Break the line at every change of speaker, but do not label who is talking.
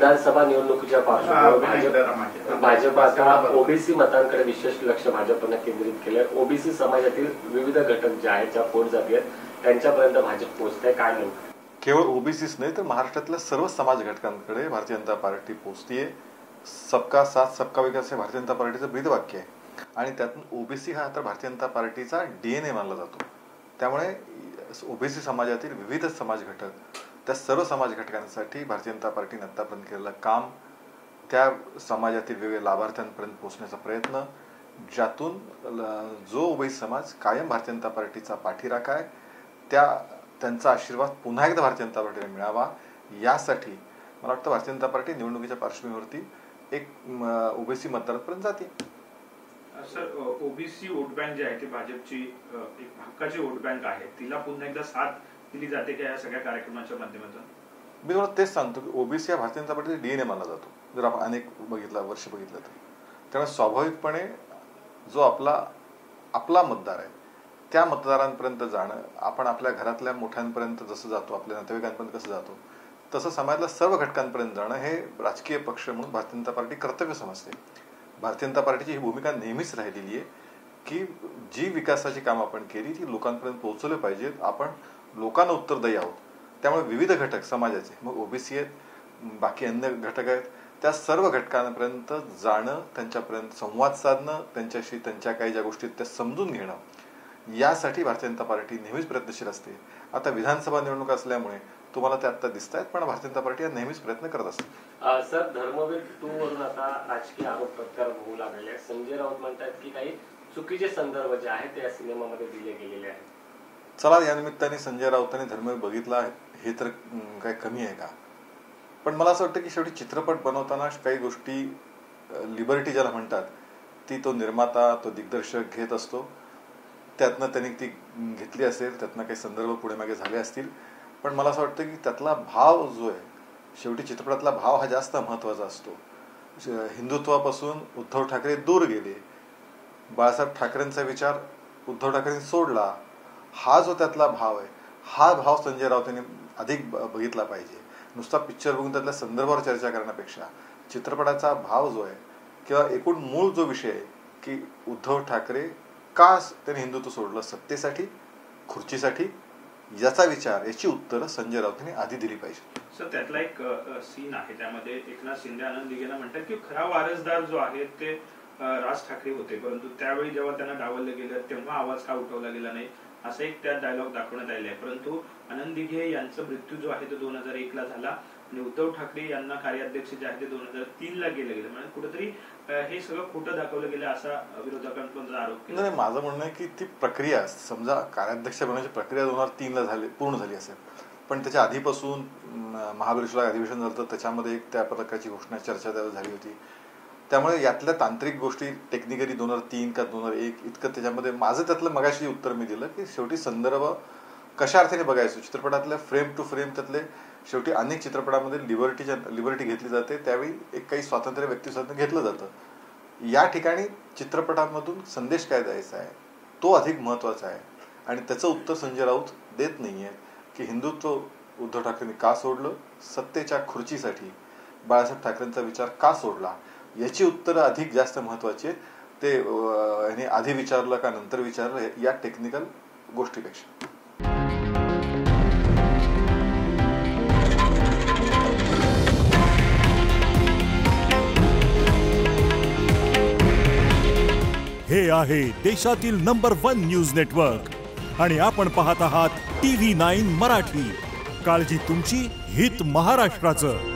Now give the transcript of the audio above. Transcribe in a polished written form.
विधानसभा निवडणुकीच्या पार्श्वभूमीवर भाजप आता ओबीसी मतांकडे विशेष लक्ष भाजपने केंद्रित केले। ओबीसी समाजातील विविध घटक जे आहेत, ज्या पोट जाती आहेत, त्यांच्यापर्यंत भाजप पोहोचते काय नाही?
केवळ ओबीसीच नाही तर महाराष्ट्रातल्या सर्व समाज घटकांकडे भारतीय जनता पार्टी पोहोचतीये। सबका साथ सबका विकास हे भारतीय जनता पार्टीचं ब्रीदवाक्य आहे आणि त्यातून ओबीसी हा आता भारतीय जनता पार्टीचा डीएनए मानला जातो। त्यामुळे ओबीसी समाजातील विविध समाज घटक, त्या सर्व समाज घटकांसाठी भारतीय जनता पार्टीने आतापर्यंत केलेलं काम, त्या समाजातील वेगवेगळ्या लाभार्थ्यांपर्यंत पोहोचण्याचा प्रयत्न, ज्यातून जो ओबीसी समाज कायम भारतीय जनता पार्टीचा पाठीराखा आहे, त्यांचा आशीर्वाद पुन्हा एकदा भारतीय जनता पार्टीला मिळावा, यासाठी मला वाटतं भारतीय जनता पार्टी निवडणुकीच्या पार्श्वभूमीवरती एक ओबीसी मतदारांपर्यंत जाते।
सर, ओबीसी वोट बँक जी आहे ती भाजपची एक हक्काची वोट बँक आहे, तिला पुन्हा एकदा साथ दिली जाते का या सगळ्या कार्यक्रमाच्या माध्यमातून?
मी तुम्हाला तेच सांगतो की ओबीसी हा भारतीय जनता पार्टीचा डीएनए मानला जातो। जर आपण अनेक वर्ष बघितलं तर त्यामुळे स्वाभाविकपणे जो आपला मतदार आहे त्या मतदारांपर्यंत जाणं, आपण आपल्या घरातल्या मोठ्यांपर्यंत जसं जातो, आपल्या नातेवाईकांपर्यंत कसं जातो, तसं समाजातल्या सर्व घटकांपर्यंत जाणं हे राजकीय पक्ष म्हणून भारतीय जनता पार्टी कर्तव्य समजते। भारतीय जनता पार्टीची ही भूमिका नेहमीच राहिलेली आहे की जी विकासाची कामं आपण केली ती लोकांपर्यंत पोहोचवली पाहिजेत। आपण लोकांना उत्तरदायी आहोत, त्यामुळे विविध घटक समाजाचे, मग ओबीसी आहेत, बाकी अन्य घटक आहेत, त्या सर्व घटकांपर्यंत जाणं, त्यांच्यापर्यंत संवाद साधणं, त्यांच्याशी त्यांच्या काही ज्या गोष्टी त्या समजून घेणं, यासाठी भारतीय जनता पार्टी नेहमीच प्रयत्नशील असते। आता विधानसभा निवडणूक असल्यामुळे तुम्हाला ते आता दिसत आहेत, पण भारतीय जनता पार्टी नेहमीच प्रयत्न करत असते।
सर, धर्मवीर 2 वरून आता राजकीय आरोप प्रत्यारोप होऊ लागलेले आहेत। संजय राऊत म्हणतात की काही चुकीचे संदर्भ जे आहेत ते या सिनेमामध्ये दिले गेलेले आहेत।
चला, या निमित्ताने संजय राऊतांनी धर्मवीर बघितला हे तर काय कमी आहे का? पण मला असं वाटतं की शेवटी चित्रपट बनवताना काही गोष्टी, लिबर्टी ज्याला म्हणतात, ती तो निर्माता, तो दिग्दर्शक घेत असतो। त्यातनं त्यांनी ती घेतली असेल, त्यातनं काही संदर्भ पुढे मागे झाले असतील, पण मला असं वाटतं की त्यातला भाव जो आहे, शेवटी चित्रपटातला भाव हा जास्त महत्त्वाचा असतो। हिंदुत्वापासून उद्धव ठाकरे दूर गेले, बाळासाहेब ठाकरेंचा विचार उद्धव ठाकरेंनी सोडला, हा जो त्यातला भाव आहे, हा भाव संजय राऊतांनी अधिक बघितला पाहिजे। नुसता पिक्चर बघून त्यातल्या संदर्भावर चर्चा करण्यापेक्षा चित्रपटाचा भाव जो आहे किंवा एकूण मूळ जो विषय आहे की उद्धव ठाकरे का त्यांनी हिंदुत्व सोडलं, सत्तेसाठी, खुर्चीसाठी, याचा विचार, याची उत्तरं संजय राऊतांनी आधी दिली पाहिजे।
सर, त्यातला एक सीन आहे, त्यामध्ये एकनाथ शिंदे आनंद दिघेला म्हणतात की खरा वारसदार जो आहे ते राज ठाकरे होते, परंतु त्यावेळी जेव्हा त्यांना डावललं गेलं तेव्हा आवाज का उठवला गेला नाही, असं एक त्या डायलॉग दाखवण्यात आलेला आहे। परंतु आनंद दिघे यांचा मृत्यू जो आहे तो 2001 ला झाला आणि उद्धव ठाकरे यांना कार्याध्यक्ष जे आहे ते 2003 ला गेलं म्हणजे कुठेतरी हे सगळं खोटं दाखवलं गेलं असा विरोधकांचा आरोप केला।
नाही, माझं म्हणणं आहे की ती प्रक्रिया, समजा कार्याध्यक्ष बनण्याची प्रक्रिया 2003 ला पूर्ण झाली असेल, पण त्याच्या आधीपासून महाबळेश्वरला अधिवेशन झालं तर त्याच्यामध्ये एक त्या प्रकारची घोषणा, चर्चा त्यावेळेस झाली होती। त्यामुळे यातल्या तांत्रिक गोष्टी टेक्निकली 2003 का 2001 इतकं त्याच्यामध्ये माझं त्यातलं मगाशी उत्तर मी दिलं की शेवटी संदर्भ कशा अर्थाने बघायचो, चित्रपटातल्या फ्रेम टू फ्रेम त्यातले शेवटी अनेक चित्रपटामध्ये लिबर्टी घेतली जाते, त्यावेळी एक काही स्वातंत्र्य व्यक्तिस्वातंत्र्य घेतलं जातं। या ठिकाणी चित्रपटामधून संदेश काय द्यायचा आहे तो अधिक महत्त्वाचा आहे आणि त्याचं उत्तर संजय राऊत देत नाहीये की हिंदुत्व उद्धव ठाकरेंनी का सोडलं, सत्तेच्या खुर्चीसाठी बाळासाहेब ठाकरेंचा विचार का सोडला, याची उत्तरं अधिक जास्त महत्त्वाची आहेत। ते याने आधी विचारलं का नंतर विचारलं या टेक्निकल गोष्टीपेक्षा।
हे आहे देशातील नंबर 1 न्यूज नेटवर्क आणि आपण पाहत आहात TV9 मराठी। काळजी तुमची, हित महाराष्ट्राचं।